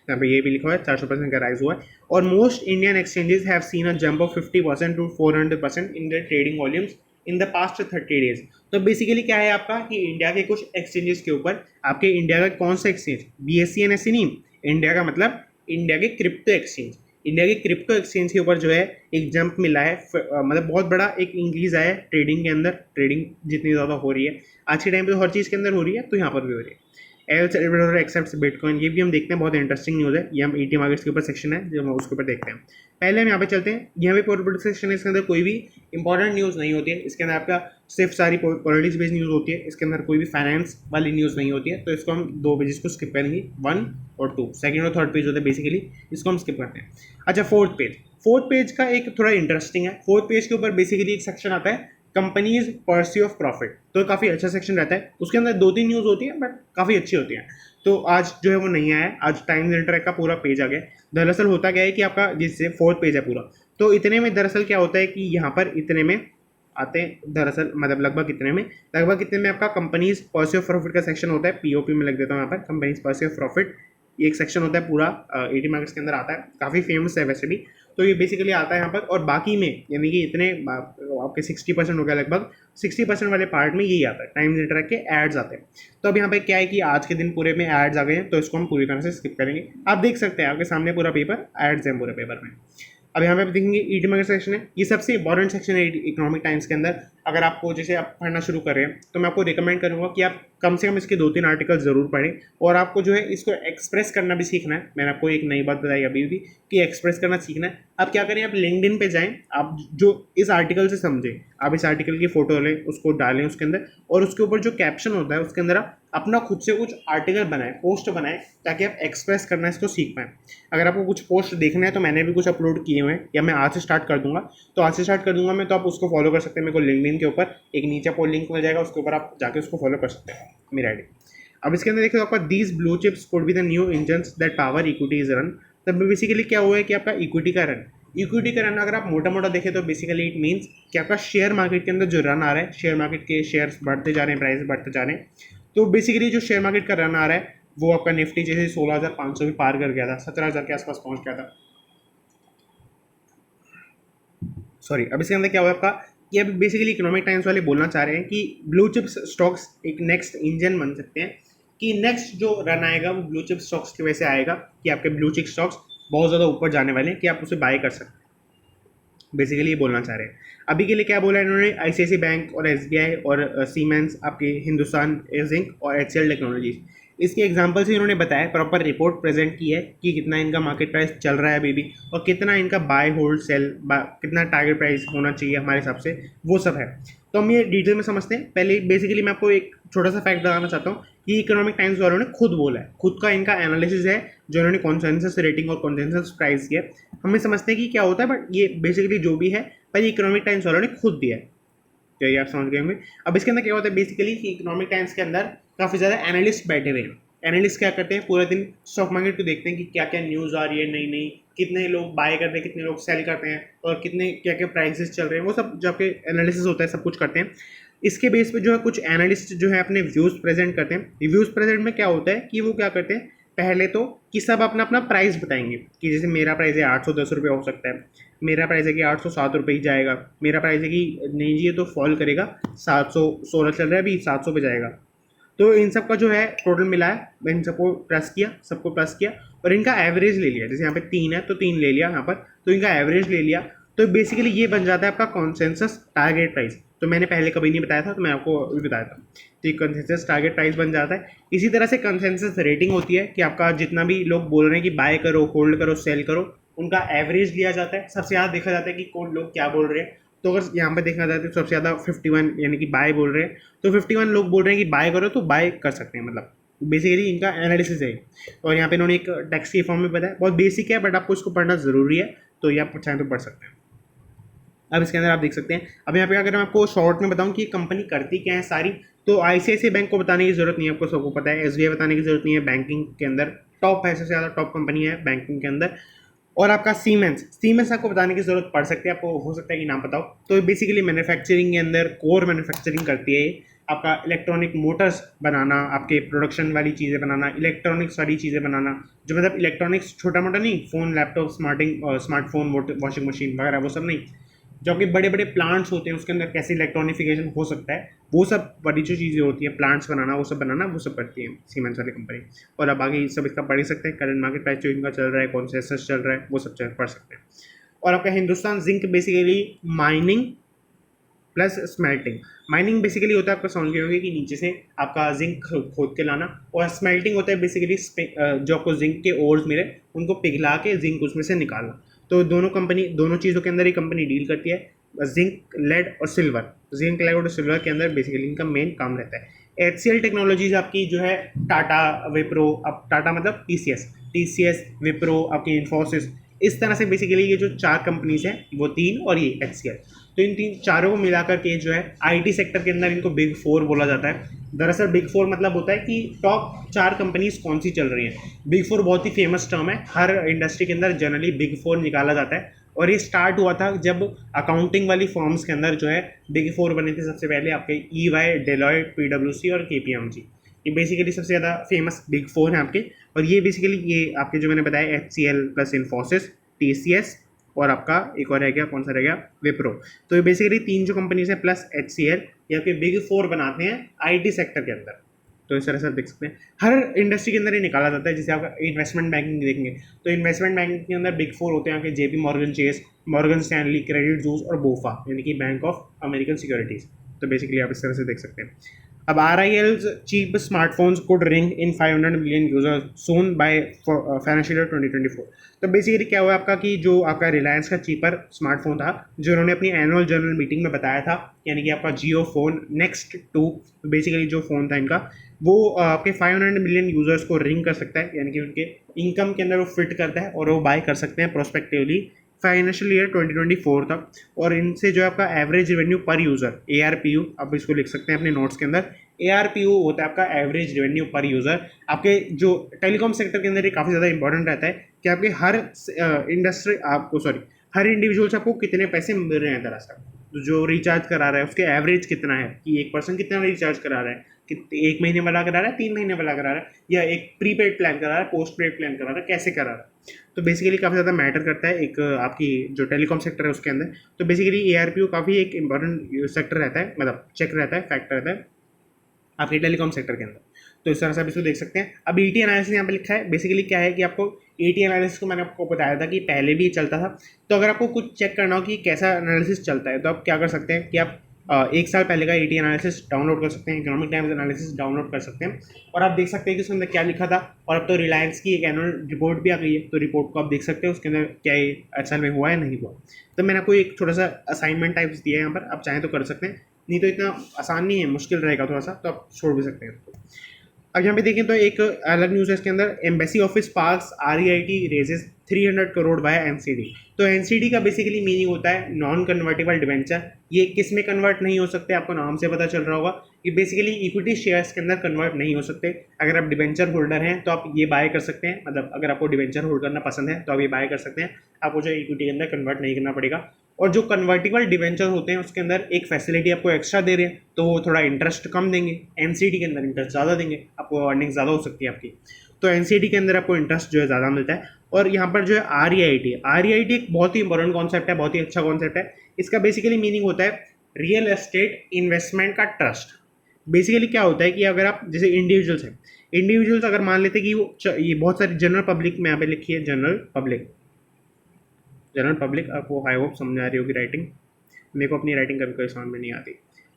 यहाँ पे ये भी लिखा हुआ है 400% का राइज हुआ है। और most Indian exchanges have seen a jump of 50% to 400% in the trading volumes in the past 30 days. तो बेसिकली क्या है आपका कि इंडिया के कुछ एक्सचेंजेस के ऊपर, आपके इंडिया का कौन सा एक्सचेंज, BSE NSE नहीं, इंडिया का मतलब इंडिया के क्रिप्टो एक्सचेंज, इंडिया के क्रिप्टो एक्सचेंज के ऊपर जो है एक जंप मिला है, मतलब बहुत बड़ा एक इंक्रीज आया है ट्रेडिंग के अंदर। ट्रेडिंग जितनी ज़्यादा हो रही है आज के टाइम पे तो हर चीज़ के अंदर हो रही है, तो यहाँ पर भी हो रही है। एल सेल्वाडोर एक्सेप्ट्स बिटकॉइन, ये भी हम देखते हैं, बहुत इंटरेस्टिंग न्यूज़ है। ये हम ET मार्केट्स के ऊपर सेक्शन है जो हम उसके ऊपर देखते हैं। पहले हम यहाँ पे चलते हैं, यहाँ पे पॉलिटिक्स सेक्शन है, इसके अंदर कोई भी इंपॉर्टेंट न्यूज़ नहीं होती है, इसके अंदर आपका सिर्फ सारी पॉलिटिक्स बेस्ड न्यूज़ होती है, इसके अंदर कोई भी फाइनेंस वाली न्यूज़ नहीं होती है। तो इसको हम 2 पेजेस को स्किप करेंगे, 1 और 2, सेकंड और थर्ड पेज होते हैं बेसिकली, इसको हम स्किप करते हैं। अच्छा, फोर्थ पेज का एक थोड़ा इंटरेस्टिंग है। फोर्थ पेज के ऊपर बेसिकली एक सेक्शन आता है कंपनीज पर्स्यू ऑफ प्रॉफिट, तो काफ़ी अच्छा सेक्शन रहता है। उसके अंदर 2-3 न्यूज़ होती है बट काफ़ी अच्छी होती हैं। तो आज जो है वो नहीं आया है, आज टाइम्स इंटरैक्ट का पूरा पेज आ गया। दरअसल होता क्या है कि आपका जिससे 4th पेज है पूरा, तो इतने में दरअसल क्या होता है कि यहाँ पर इतने में आते हैं, दरअसल मतलब लगभग इतने में आपका कंपनीज पर्स्यू ऑफ प्रॉफिट का सेक्शन होता है। POP में लग देता हूँ यहाँ पर, कंपनीज पर्स्यू ऑफ प्रॉफिट, ये एक सेक्शन होता है पूरा, ET मार्केट्स के अंदर आता है, काफ़ी फेमस है वैसे भी। तो ये बेसिकली आता है यहाँ पर, और बाकी में यानी कि इतने आपके 60% हो गया, लगभग 60% वाले पार्ट में यही आता है, टाइम्स इंटरैक्ट के एड्स आते हैं। तो अब यहाँ पे क्या है कि आज के दिन पूरे में एड्स आ गए हैं, तो इसको हम पूरी तरह से स्किप करेंगे। आप देख सकते हैं आपके सामने पूरा पेपर एड्स है पूरे पेपर में। अब यहाँ पे आप देखेंगे ई टिमर सेक्शन है, ये सबसे इंपॉर्टेंट सेक्शन है इकोनॉमिक टाइम्स के अंदर। अगर आपको जैसे आप पढ़ना शुरू कर रहे हैं तो मैं आपको रिकमेंड करूँगा कि आप कम से कम इसके 2-3 आर्टिकल ज़रूर पढ़ें, और आपको जो है इसको एक्सप्रेस करना भी सीखना है। मैंने आपको एक नई बात बताई अभी भी कि एक्सप्रेस करना सीखना है। आप क्या करें, आप लिंक्डइन पे जाएं, आप जो इस आर्टिकल से समझें, आप इस आर्टिकल की फ़ोटो लें, उसको डालें उसके अंदर, और उसके ऊपर जो कैप्शन होता है उसके अंदर आप अपना खुद से कुछ आर्टिकल बनाएं, पोस्ट बनाएं, ताकि आप एक्सप्रेस करना इसको सीख पाएँ। अगर आपको कुछ पोस्ट देखना है तो मैंने भी कुछ अपलोड किए हुए हैं, या मैं आज से स्टार्ट कर दूंगा, तो आज से स्टार्ट कर दूंगा मैं, तो आप उसको फॉलो कर सकते हैं। मेरे को लिंक्डइन के ऊपर एक नीचे आपको लिंक मिल जाएगा, उसके ऊपर आप जाके उसको फॉलो कर सकते हैं, मेरा आईडी। अब इसके अंदर देखिए आपका these blue chips could be the new engines that power equity is run. तब बेसिकली क्या हुआ है कि आपका इक्विटी का रन, अगर आप मोटा मोटा देखें तो बेसिकली इट मीन्स कि आपका शेयर मार्केट के अंदर जो रन आ रहा है, शेयर मार्केट के शेयर्स बढ़ते जा रहे हैं, प्राइस बढ़ते जा रहे हैं। तो बेसिकली जो शेयर मार्केट का रन आ रहा है वो आपका निफ्टी जैसे 16,500 भी पार कर गया था, 17,000 के आसपास पहुंच गया था। सॉरी, अब इसके अंदर क्या हुआ आपका, कि अब बेसिकली इकोनॉमिक टाइम्स वाले बोलना चाह रहे हैं कि ब्लू चिप्स स्टॉक्स एक नेक्स्ट इंजन बन सकते हैं, कि नेक्स्ट जो रन आएगा वो ब्लू चिप स्टॉक्स की वजह से आएगा, कि आपके ब्लू चिप स्टॉक्स बहुत ज़्यादा ऊपर जाने वाले हैं, कि आप उसे बाय कर सकते हैं। बेसिकली ये बोलना चाह रहे हैं। अभी के लिए क्या बोला इन्होंने, आईसीआईसी बैंक और एसबीआई और सीमेंस, आपके हिंदुस्तान जिंक और एचसीएल टेक्नोलॉजीज, इसके एग्जांपल से इन्होंने बताया, प्रॉपर रिपोर्ट प्रेजेंट की है कि कितना इनका मार्केट प्राइस चल रहा है अभी भी, और कितना इनका बाय होल्ड सेल, कितना टारगेट प्राइस होना चाहिए हमारे हिसाब से, वो सब है। तो हम ये डिटेल में समझते हैं। पहले बेसिकली मैं आपको एक छोटा सा फैक्ट बताना चाहता हूँ कि इकोनॉमिक टाइम्स वालों ने खुद बोला है, खुद का इनका एनालिसिस है जो इन्होंने कॉन्सेंसस रेटिंग और कॉन्सेंसस प्राइस किया। हमें समझते हैं कि क्या होता है, बट ये बेसिकली जो भी है पर इकोनॉमिक टाइम्स वालों ने खुद दिया है, तो ये आप समझ गए होंगे। अब इसके अंदर क्या होता है बेसिकली कि इकोनॉमिक टाइम्स के अंदर काफ़ी ज़्यादा एनालिस्ट बैठे हुए हैं। एनालिस्ट क्या करते हैं, पूरा दिन स्टॉक मार्केट को देखते हैं कि क्या क्या न्यूज़ आ रही है नई नई, कितने लोग बाय करते हैं, कितने लोग सेल करते हैं, और कितने क्या क्या प्राइसेस चल रहे हैं, वो सब जो आपके एनालिसिस होता है सब कुछ करते हैं। इसके बेस पे जो है कुछ एनालिस्ट जो है अपने व्यूज़ प्रेजेंट करते हैं। व्यूज़ प्रेजेंट में क्या होता है कि वो क्या करते हैं, पहले तो कि सब अपना अपना प्राइस बताएंगे, कि जैसे मेरा प्राइस है 810 रुपये हो सकता है, मेरा प्राइस है कि 807 रुपये ही जाएगा, मेरा प्राइस है कि नहीं जी ये तो फॉल करेगा, 716 चल रहा है अभी 700 पे जाएगा। तो इन सब का जो है टोटल मिला है, मैं इन सबको प्लस किया, सबको प्लस किया, और इनका एवरेज ले लिया। जैसे यहाँ पे 3 है तो 3 ले लिया यहाँ पर, तो इनका एवरेज ले लिया। तो बेसिकली ये बन जाता है आपका कॉन्सेंसस टारगेट प्राइस। तो मैंने पहले कभी नहीं बताया था, तो मैं आपको अभी बताया था। तो ये कंसेंसस टारगेट प्राइस बन जाता है। इसी तरह से कंसेंसस रेटिंग होती है कि आपका जितना भी लोग बोल रहे हैं कि बाय करो, होल्ड करो, सेल करो, उनका एवरेज लिया जाता है। सबसे ज़्यादा देखा जाता है कि कौन लोग क्या बोल रहे हैं। तो अगर यहाँ पे देखा जाए तो सबसे ज़्यादा 51 यानी कि बाय बोल रहे हैं, तो 51 लोग बोल रहे हैं कि बाय करो, तो बाय कर सकते हैं। मतलब बेसिकली इनका एनालिसिस है। और यहाँ पे इन्होंने एक टेक्स्ट के फॉर्म में बताया, बहुत बेसिक है बट आपको इसको पढ़ना ज़रूरी है, तो ये आप चाहें तो पढ़ सकते हैं। अब इसके अंदर आप देख सकते हैं, अब यहाँ पे अगर मैं आपको शॉर्ट में बताऊँ कि कंपनी करती क्या है सारी, तो आईसीआईसीआई बैंक को बताने की जरूरत नहीं है, आपको सबको पता है। एसबीआई बताने की जरूरत नहीं है, बैंकिंग के अंदर टॉप है, सबसे ज़्यादा टॉप कंपनी है बैंकिंग के अंदर। और आपका सीमेंस आपको बताने की जरूरत पड़ सकती है, आपको हो सकता है कि नाम बताओ। तो बेसिकली मैन्युफैक्चरिंग के अंदर कोर मैन्युफैक्चरिंग करती है, आपका इलेक्ट्रॉनिक मोटर्स बनाना, आपके प्रोडक्शन वाली चीज़ें बनाना, इलेक्ट्रॉनिक्स वाली चीज़ें बनाना, जो मतलब इलेक्ट्रॉनिक्स छोटा मोटा नहीं, phone, laptop, smartphone, washing machine वगैरह वो सब नहीं, जो कि बड़े बड़े प्लांट्स होते हैं उसके अंदर कैसे इलेक्ट्रॉनिफिकेशन हो सकता है, वो सब बड़ी जो चीज़ें होती हैं, प्लांट्स बनाना, वो सब बनाना, वो सब करती है सीमेंस वाली कंपनी। और अब आगे सब इसका पढ़ ही सकते हैं, करंट मार्केट प्राइस जो इनका चल रहा है, कॉन्सेंसस चल रहा है, वो सब पढ़ सकते हैं। और आपका Hindustan zinc basically mining plus smelting. Mining basically होता है, आपको समझ गए होंगे कि नीचे से आपका जिंक खोद के लाना, और स्मेल्टिंग होता है बेसिकली जो आपको जिंक के ओर्स मिले उनको पिघला के जिंक उसमें से निकालना। तो दोनों चीज़ों के अंदर ही कंपनी डील करती है, जिंक, लेड और सिल्वर। जिंक, लेड और सिल्वर के अंदर बेसिकली इनका मेन काम रहता है। एचसीएल टेक्नोलॉजीज आपकी जो है टाटा, विप्रो, अब टाटा मतलब टीसीएस, विप्रो, आपकी इन्फोसिस, इस तरह से बेसिकली ये जो 4 कंपनीज हैं, वो 3 और ये एचसीएल, तो इन 3 को मिलाकर के जो है आईटी सेक्टर के अंदर इनको बिग 4 बोला जाता है। दरअसल बिग 4 मतलब होता है कि टॉप 4 कंपनीज कौन सी चल रही हैं। बिग 4 बहुत ही फेमस टर्म है, हर इंडस्ट्री के अंदर जनरली बिग 4 निकाला जाता है, और ये स्टार्ट हुआ था जब अकाउंटिंग वाली फॉर्म्स के अंदर जो है बिग 4 बने थे। सबसे पहले आपके ईवाई, डेलॉयट, पीडब्ल्यूसी और केपीएमजी, ये बेसिकली सबसे ज़्यादा फेमस बिग 4 हैं आपके। और ये बेसिकली ये आपके जो मैंने बताया एचसीएल प्लस इन्फोसिस, टीसीएस, और आपका एक और रह गया, कौन सा रह गया, विप्रो। तो ये बेसिकली 3 जो कंपनीज हैं प्लस एचसीएल, ये आपके बिग 4 बनाते हैं आईटी सेक्टर के अंदर। तो इस तरह से आप देख सकते हैं हर इंडस्ट्री के अंदर ये निकाला जाता है। जैसे आप इन्वेस्टमेंट बैंकिंग देखेंगे तो इन्वेस्टमेंट बैंकिंग के अंदर बिग फोर होते हैं, आपके JP Morgan Chase, Morgan Stanley, credit juice और बोफा, यानी कि बैंक ऑफ अमेरिकन सिक्योरिटीज। तो बेसिकली आप इस तरह से देख सकते हैं। अब RIL's cheap smartphones could ring in 500 million users soon by financial year 2024। तो बेसिकली क्या हुआ आपका कि जो आपका रिलायंस का चीपर स्मार्टफोन था जो उन्होंने अपनी एनुअल जनरल मीटिंग में बताया था, यानी कि आपका जियो फोन नेक्स्ट 2, बेसिकली जो फ़ोन था इनका वो आपके 500 मिलियन यूजर्स को रिंग कर सकता है, यानी कि उनके इनकम के अंदर वो फिट करता है और वो बाय कर सकते हैं प्रोस्पेक्टिवली फाइनेंशियल ईयर 2024 तक। और इनसे जो है आपका एवरेज रेवेन्यू पर यूज़र ARPU, आप इसको लिख सकते हैं अपने नोट्स के अंदर, ARPU होता है आपका एवरेज रेवेन्यू पर यूज़र। आपके जो टेलीकॉम सेक्टर के अंदर ये काफ़ी ज़्यादा इंपॉर्टेंट रहता है कि आपके हर इंडस्ट्री आपको हर इंडिविजुअल से आपको कितने पैसे मिल रहे हैं दरअसल, तो जो रिचार्ज करा रहा है उसके एवरेज कितना है, कि एक पर्सन कितना रिचार्ज करा रहा है, कि 1 महीने वाला करा रहा है, 3 महीने वाला करा रहा है, या एक प्रीपेड प्लान करा रहा है, पोस्ट पेड प्लान करा रहा है, कैसे करा रहा है। तो बेसिकली काफ़ी ज़्यादा मैटर करता है एक आपकी जो टेलीकॉम सेक्टर है उसके अंदर। तो बेसिकली ARPU काफ़ी एक इंपॉर्टेंट सेक्टर रहता है, मतलब चेक रहता है, फैक्टर रहता है आपके टेलीकॉम सेक्टर के अंदर। तो इस तरह से आप इसको देख सकते हैं। अब ET एनालिसिस यहाँ पे लिखा है, बेसिकली क्या है कि आपको ET एनालिसिस को मैंने आपको बताया था कि पहले भी चलता था। तो अगर आपको कुछ चेक करना हो कि कैसा एनालिसिस चलता है तो आप क्या कर सकते हैं कि आप 1 साल पहले का ET एनालिसिस डाउनलोड कर सकते हैं, इकोनॉमिक टाइम्स एनालिसिस डाउनलोड कर सकते हैं और आप देख सकते हैं कि उसके अंदर क्या लिखा था। और अब तो रिलायंस की एक एनुअल रिपोर्ट भी आ गई है, तो रिपोर्ट को आप देख सकते हैं उसके अंदर क्या ये असल में हुआ है नहीं हुआ। तो मैंने आपको एक छोटा सा असाइनमेंट टाइप्स दिया है यहाँ पर, आप चाहें तो कर सकते हैं, नहीं तो इतना आसान नहीं है, मुश्किल रहेगा थोड़ा सा, तो आप छोड़ भी सकते हैं उसको। अब यहाँ पे देखें तो एक अलग न्यूज़ है इसके अंदर, Embassy office parks REIT raises 300 crore by NCD। तो NCD का बेसिकली मीनिंग होता है नॉन कन्वर्टेबल डिवेंचर। ये किस में कन्वर्ट नहीं हो सकते, आपको नाम से पता चल रहा होगा, ये बेसिकली इक्विटी शेयर्स के अंदर कन्वर्ट नहीं हो सकते। अगर आप डिवेंचर होल्डर हैं तो आप ये बाय कर सकते हैं, मतलब अगर आपको डिवेंचर होल्ड करना पसंद है तो आप ये बाय कर सकते हैं, आपको जो इक्विटी के अंदर कन्वर्ट नहीं करना पड़ेगा। और जो कन्वर्टिबल डिवेंचर होते हैं उसके अंदर एक फैसिलिटी आपको एक्स्ट्रा दे रहे हैं, तो वो थोड़ा इंटरेस्ट कम देंगे, NCD के अंदर इंटरेस्ट ज़्यादा देंगे, आपको अर्निंग ज़्यादा हो सकती है आपकी। तो NCD के अंदर आपको इंटरेस्ट जो है ज़्यादा मिलता है। और यहाँ पर जो है REIT एक बहुत ही इंपॉर्टेंट कॉन्सेप्ट है, बहुत ही अच्छा कॉन्सेप्ट है। इसका बेसिकली मीनिंग होता है रियल एस्टेट इन्वेस्टमेंट का ट्रस्ट। बेसिकली क्या होता है कि अगर आप जैसे इंडिविजुअल्स हैं, इंडिविजुअल्स अगर मान लेते हैं कि वो ये बहुत सारी जनरल पब्लिक में यहाँ पे लिखी है, जनरल पब्लिक, आपको आई होप समझ आ रही होगी राइटिंग, मेरे को अपनी राइटिंग कभी कोई समझ में नहीं आती,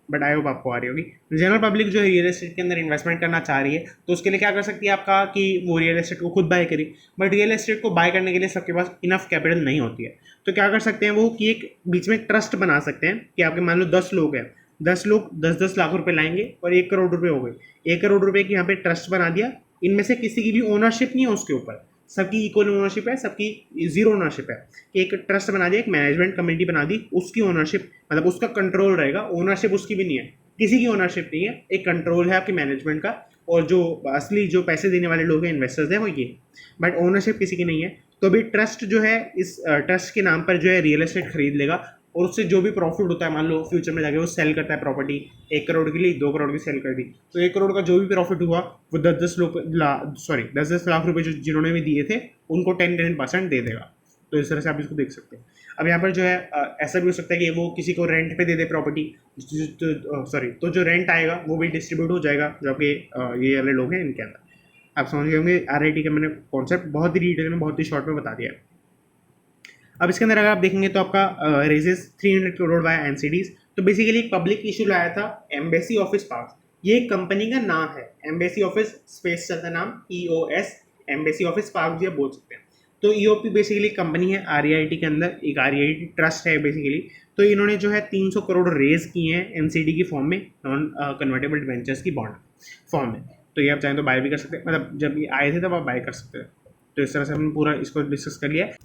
बट आई होप आपको आ रही होगी। जनरल पब्लिक जो है रियल एस्टेट के अंदर इन्वेस्टमेंट करना चाह रही है, तो उसके लिए क्या कर सकती है आपका कि वो रियल एस्टेट को खुद बाय करे, बट रियल एस्टेट को बाय करने के लिए सबके पास इनफ कैपिटल नहीं होती है। तो क्या कर सकते हैं वो कि एक बीच में ट्रस्ट बना सकते हैं कि आपके मान लो 10 लोग हैं, 10 लोग 10-10 लाख रुपए लाएंगे और 1 करोड़ रुपए हो गए। 1 करोड़ रुपए की यहाँ पे ट्रस्ट बना दिया, इनमें से किसी की भी ओनरशिप नहीं है उसके ऊपर, सबकी इक्वल ओनरशिप है, सबकी जीरो ओनरशिप है। एक ट्रस्ट बना दिया, एक मैनेजमेंट कमेटी बना दी, उसकी ओनरशिप मतलब उसका कंट्रोल रहेगा, ओनरशिप उसकी भी नहीं है, किसी की ओनरशिप नहीं है, एक कंट्रोल है आपकी मैनेजमेंट का। और जो असली जो पैसे देने वाले लोग हैं, इन्वेस्टर्स हैं, वो ये, बट ओनरशिप किसी की नहीं है। तो अभी ट्रस्ट जो है इस ट्रस्ट के नाम पर जो है रियल एस्टेट खरीद लेगा और उससे जो भी प्रॉफिट होता है, मान लो फ्यूचर में जाके वो सेल करता है प्रॉपर्टी 1 करोड़ के लिए, 2 करोड़ की सेल कर दी, तो 1 करोड़ का जो भी प्रॉफिट हुआ वो 10-10 लाख रुपए जो जिन्होंने भी दिए थे उनको 10% दे देगा। तो इस तरह से आप इसको देख सकते हैं। अब यहाँ पर जो है ऐसा भी हो सकता है कि वो किसी को रेंट पे दे दे प्रॉपर्टी, तो जो रेंट आएगा वो भी डिस्ट्रीब्यूट हो जाएगा जो आपके ये वाले लोग हैं इनके अंदर। आप समझ गए होंगे RIT का मैंने कॉन्सेप्ट बहुत ही डिटेल में, बहुत ही शॉर्ट में बता दिया है। अब इसके अंदर अगर आप देखेंगे तो आपका रेजेस 300 करोड़ बाय NCDs। तो बेसिकली एक पब्लिक इशू लाया था एम्बेसी ऑफिस पार्क, ये एक कंपनी का नाम है, एम्बेसी ऑफिस स्पेस चलता नाम EOS, एम्बेसी ऑफिस पार्क भी आप बोल सकते हैं। तो EOP बेसिकली कंपनी है REIT के अंदर, एक REIT ट्रस्ट है बेसिकली। तो इन्होंने जो है 300 करोड़ रेज किए हैं NCD की फॉर्म में, नॉन कन्वर्टेबल डिवेंचर्स की बॉन्ड फॉर्म में। तो ये आप चाहें तो बाय भी कर सकते हैं, मतलब जब ये आए थे तब आप बाय कर सकते हैं। तो इस तरह से हमने पूरा इसको डिस्कस कर लिया है।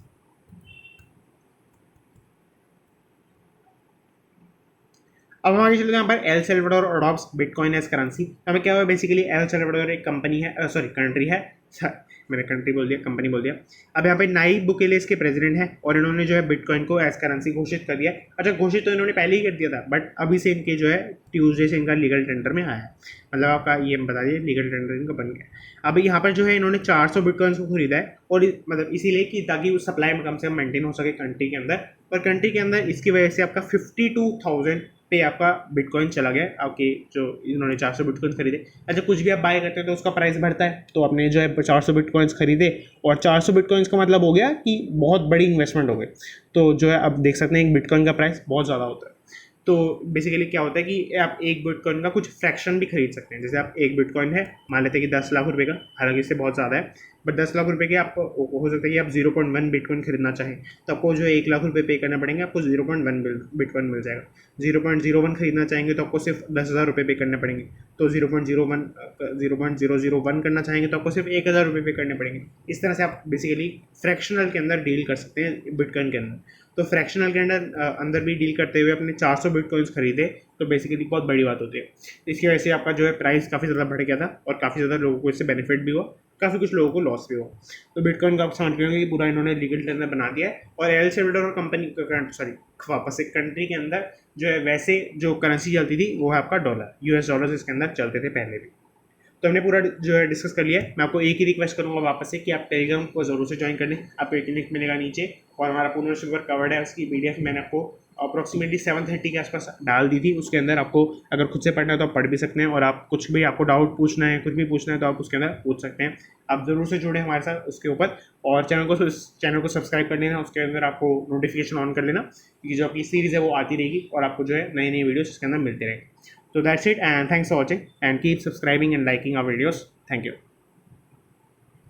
अब हम आगे चलते हैं। यहाँ पर El Salvador adopts bitcoin as currency. हमें क्या हुआ, बेसिकली एल सेल्वाडोर एक कंपनी है, कंट्री है, मैंने कंट्री बोल दिया, कंपनी बोल दिया। अब यहाँ पे नाइब बुकेले इसके प्रेसिडेंट हैं और इन्होंने जो है बिटकॉइन को एज करेंसी घोषित कर दिया। अच्छा, घोषित तो इन्होंने पहले ही कर दिया था, बट अभी से इनके जो है ट्यूसडे से इनका लीगल टेंडर में आया है, मतलब आपका ये बता दिए लीगल टेंडर इनका बन गया। अब यहाँ पर जो है इन्होंने 400 बिटकॉइंस को खरीदा है, और मतलब इसीलिए कि ताकि उस सप्लाई में कम से कम मेंटेन हो सके कंट्री के अंदर। और कंट्री के अंदर इसकी वजह से आपका 52,000 पे आपका बिटकॉइन चला गया, आपके जो इन्होंने 400 बिटकॉइन खरीदे। अच्छा, कुछ भी आप बाय करते हैं तो उसका प्राइस बढ़ता है, तो आपने जो है 400 बिटकॉइंस खरीदे, और 400 बिटकॉइंस का मतलब हो गया कि बहुत बड़ी इन्वेस्टमेंट हो गई। तो जो है आप देख सकते हैं एक बिटकॉइन का प्राइस बहुत ज़्यादा होता है। तो बेसिकली क्या होता है कि आप एक बिटकॉइन का कुछ फ्रैक्शन भी खरीद सकते हैं। जैसे आप एक बिटकॉइन है, मान लेते हैं कि 10 लाख रुपए का, हालांकि इससे बहुत ज़्यादा है, बट 10 लाख रुपए के आपको हो सकता है कि आप 0.1 बिटकॉइन खरीदना चाहें, तो आपको जो है 1 लाख रुपए पे करना पड़ेंगे, आपको 0.1 बिटकॉइन मिल जाएगा। 0.01 खरीदना चाहेंगे तो आपको सिर्फ 10,000 रुपये पे करने पड़ेंगे, तो 0.001 करना चाहेंगे तो आपको सिर्फ 1,000 रुपये पे करने पड़ेंगे। इस तरह से आप बेसिकली फ्रैक्शनल के अंदर डील कर सकते हैं बिटकॉइन के अंदर। तो फ्रैक्शनल के अंदर भी डील करते हुए अपने 400 बिटकॉइंस खरीदे, तो बेसिकली बहुत बड़ी बात होती है। इसकी वजह से आपका जो है प्राइस काफ़ी ज़्यादा बढ़ गया था, और काफ़ी ज़्यादा लोगों को इससे बेनिफिट भी हुआ, काफ़ी कुछ लोगों को लॉस भी हुआ। तो बिटकॉइन का आप समझ गए कि पूरा इन्होंने लीगल टेंडर बना दिया है, और एल सेल्वाडोर और कंपनी सॉरी वापस एक कंट्री के अंदर जो है वैसे जो करेंसी चलती थी वो है आपका डॉलर, US डॉलर इसके अंदर चलते थे पहले भी। तो हमने पूरा जो है डिस्कस कर लिया है। मैं आपको एक ही रिक्वेस्ट करूंगा वापस से कि आप टेलीग्राम को ज़रूर से ज्वाइन कर लें, आपको एक लिंक मिलेगा नीचे, और हमारा पूर्ण पेपर कवर्ड है, उसकी PDF मैंने आपको अप्रॉक्सीमेटली 7:30 के आसपास डाल दी थी। उसके अंदर आपको अगर खुद से पढ़ना है तो आप पढ़ भी सकते हैं, और आप कुछ भी आपको डाउट पूछना है, कुछ भी पूछना है तो आप उसके अंदर पूछ सकते हैं। आप ज़रूर से जुड़े हमारे साथ उसके ऊपर, और चैनल को सब्सक्राइब कर लेना, उसके अंदर आपको नोटिफिकेशन ऑन कर लेना, क्योंकि जो आपकी सीरीज़ है वो आती रहेगी, और आपको जो है नई नई वीडियोस इसके अंदर मिलते रहेंगे। So that's it, and thanks for watching, and keep subscribing and liking our videos. Thank you.